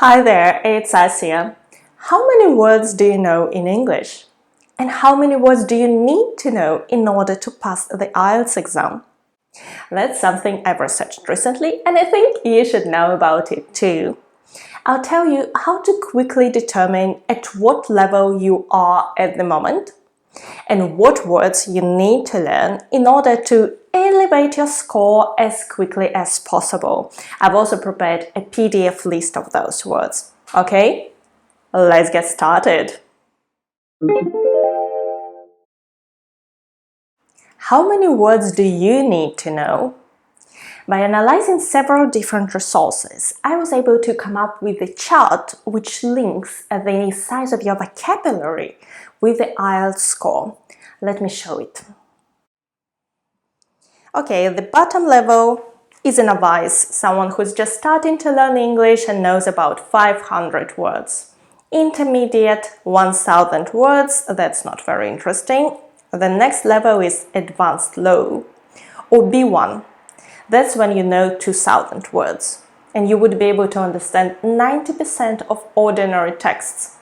Hi there, it's Asia. How many words do you know in English? And how many words do you need to know in order to pass the IELTS exam? That's something I've researched recently and I think you should know about it too. I'll tell you how to quickly determine at what level you are at the moment and what words you need to learn in order to elevate your score as quickly as possible. I've also prepared a PDF list of those words. Okay, let's get started. How many words do you need to know? By analyzing several different resources, I was able to come up with a chart which links the size of your vocabulary with the IELTS score. Let me show it. Okay, the bottom level is a novice, someone who's just starting to learn English and knows about 500 words. Intermediate, 1000 words, that's not very interesting. The next level is advanced low, or B1. That's when you know 2000 words, and you would be able to understand 90% of ordinary texts.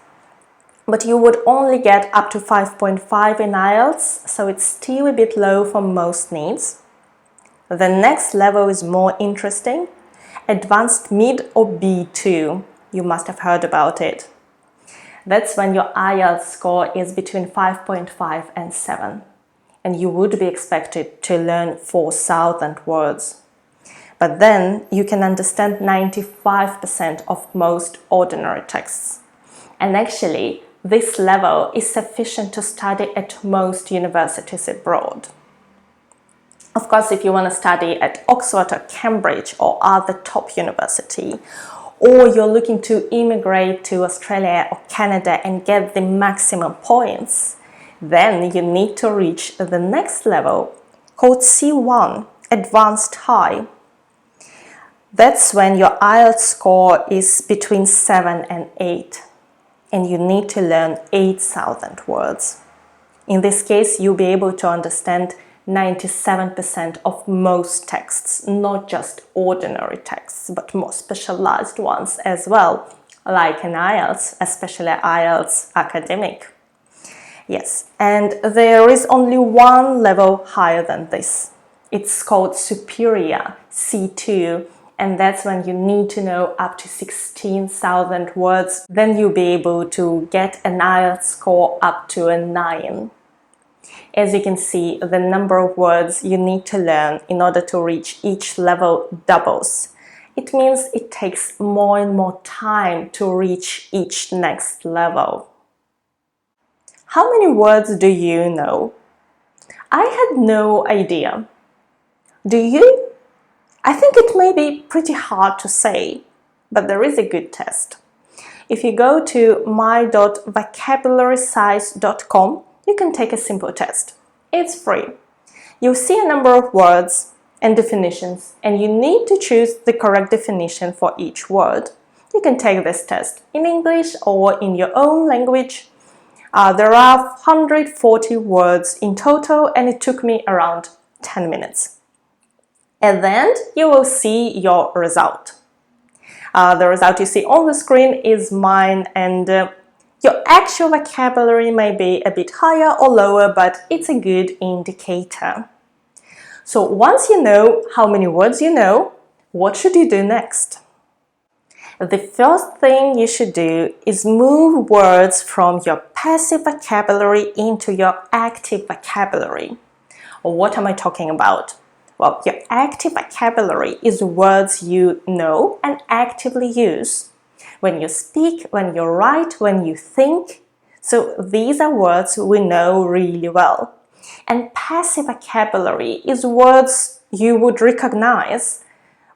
But you would only get up to 5.5 in IELTS, so it's still a bit low for most needs. The next level is more interesting, advanced mid or B2. You must have heard about it. That's when your IELTS score is between 5.5 and 7, and you would be expected to learn 4000 words. But then you can understand 95% of most ordinary texts. And actually, this level is sufficient to study at most universities abroad. Of course, if you want to study at Oxford or Cambridge or other top university, or you're looking to immigrate to Australia or Canada and get the maximum points, then you need to reach the next level called C1, Advanced High. That's when your IELTS score is between 7 and 8, and you need to learn 8000 words. In this case, you'll be able to understand 97% of most texts, not just ordinary texts, but more specialized ones as well, like in IELTS, especially IELTS Academic. Yes, and there is only one level higher than this. It's called Superior, C2, and that's when you need to know up to 16,000 words. Then you'll be able to get an IELTS score up to a 9. As you can see, the number of words you need to learn in order to reach each level doubles. It means it takes more and more time to reach each next level. How many words do you know? I had no idea. Do you? I think it may be pretty hard to say, but there is a good test. If you go to my.vocabularysize.com, you can take a simple test. It's free. You'll see a number of words and definitions, and you need to choose the correct definition for each word. You can take this test in English or in your own language. There are 140 words in total, and it took me around 10 minutes. And then you will see your result. The result you see on the screen is mine, and your actual vocabulary may be a bit higher or lower, but it's a good indicator. So once you know how many words you know, what should you do next? The first thing you should do is move words from your passive vocabulary into your active vocabulary. What am I talking about? Well, your active vocabulary is words you know and actively use. When you speak, when you write, when you think. So these are words we know really well. And passive vocabulary is words you would recognize,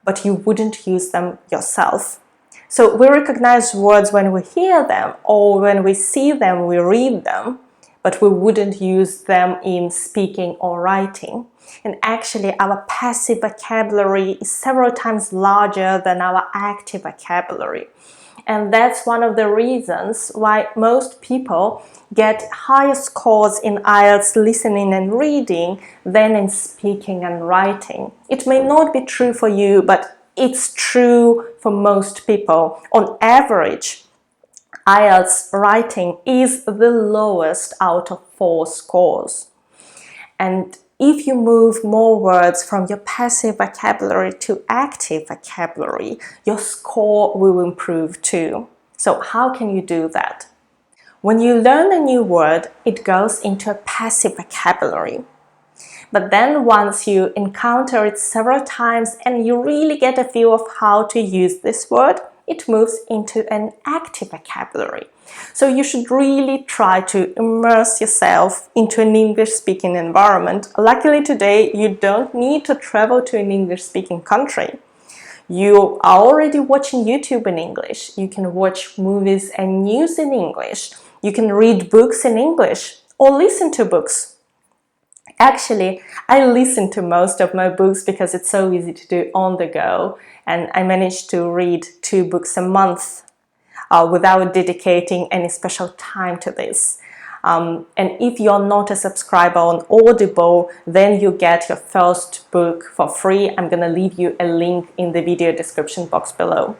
but you wouldn't use them yourself. So we recognize words when we hear them, or when we see them, we read them, but we wouldn't use them in speaking or writing. And actually, our passive vocabulary is several times larger than our active vocabulary. And that's one of the reasons why most people get higher scores in IELTS listening and reading than in speaking and writing. It may not be true for you, but it's true for most people. On average, IELTS writing is the lowest out of 4 scores. And if you move more words from your passive vocabulary to active vocabulary, your score will improve too. So how can you do that? When you learn a new word, it goes into a passive vocabulary. But then once you encounter it several times and you really get a feel of how to use this word, it moves into an active vocabulary. So you should really try to immerse yourself into an English-speaking environment. Luckily today, you don't need to travel to an English-speaking country. You are already watching YouTube in English. You can watch movies and news in English. You can read books in English or listen to books. Actually, I listen to most of my books because it's so easy to do on the go, and I managed to read 2 books a month without dedicating any special time to this. And if you're not a subscriber on Audible, then you get your first book for free. I'm gonna leave you a link in the video description box below.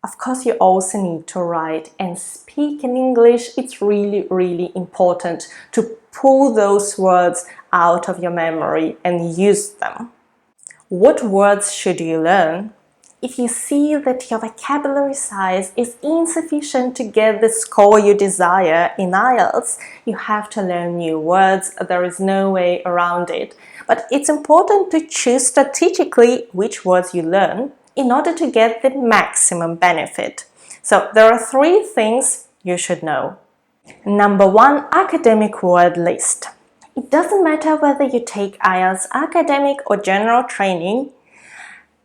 Of course, you also need to write and speak in English. It's really, really important to pull those words out of your memory and use them. What words should you learn? If you see that your vocabulary size is insufficient to get the score you desire in IELTS, you have to learn new words. There is no way around it. But it's important to choose strategically which words you learn in order to get the maximum benefit. So there are 3 things you should know. Number 1, academic word list. It doesn't matter whether you take IELTS academic or general training,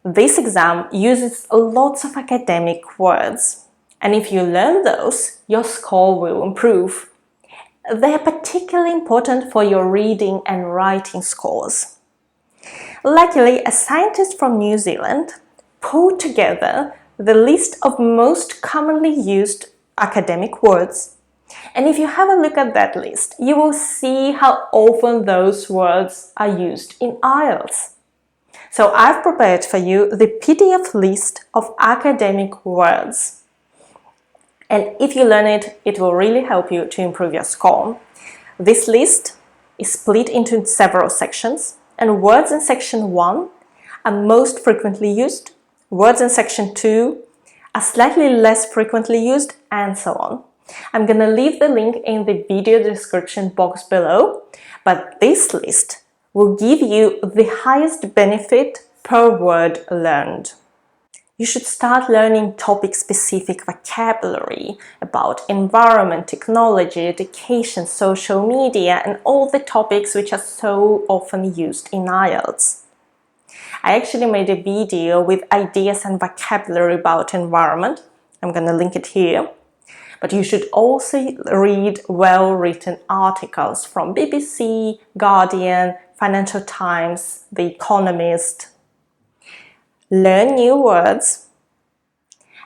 this exam uses lots of academic words. And if you learn those, your score will improve. They are particularly important for your reading and writing scores. Luckily, a scientist from New Zealand pulled together the list of most commonly used academic words. And if you have a look at that list, you will see how often those words are used in IELTS. So I've prepared for you the PDF list of academic words. And if you learn it, it will really help you to improve your score. This list is split into several sections, and words in section 1 are most frequently used, words in section 2 are slightly less frequently used, and so on. I'm gonna leave the link in the video description box below, but this list will give you the highest benefit per word learned. You should start learning topic-specific vocabulary about environment, technology, education, social media, and all the topics which are so often used in IELTS. I actually made a video with ideas and vocabulary about environment. I'm going to link it here. But you should also read well-written articles from BBC, Guardian, Financial Times, The Economist. Learn new words,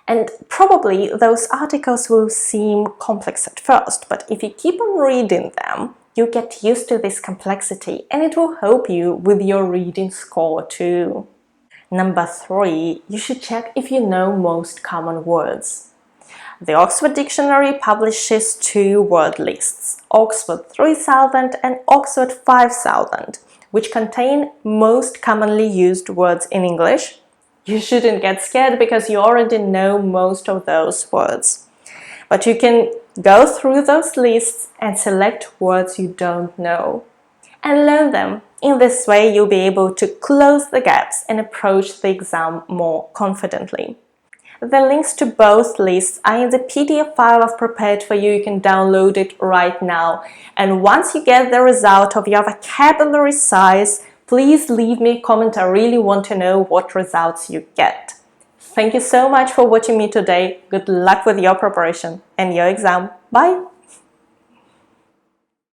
and probably those articles will seem complex at first, but if you keep on reading them, you get used to this complexity and it will help you with your reading score too. Number 3, you should check if you know most common words. The Oxford Dictionary publishes 2 word lists, Oxford 3000 and Oxford 5000, which contain most commonly used words in English. You shouldn't get scared because you already know most of those words. But you can go through those lists and select words you don't know and learn them. In this way, you'll be able to close the gaps and approach the exam more confidently. The links to both lists are in the PDF file I've prepared for you. You can download it right now. And once you get the result of your vocabulary size, please leave me a comment. I really want to know what results you get. Thank you so much for watching me today. Good luck with your preparation and your exam. Bye!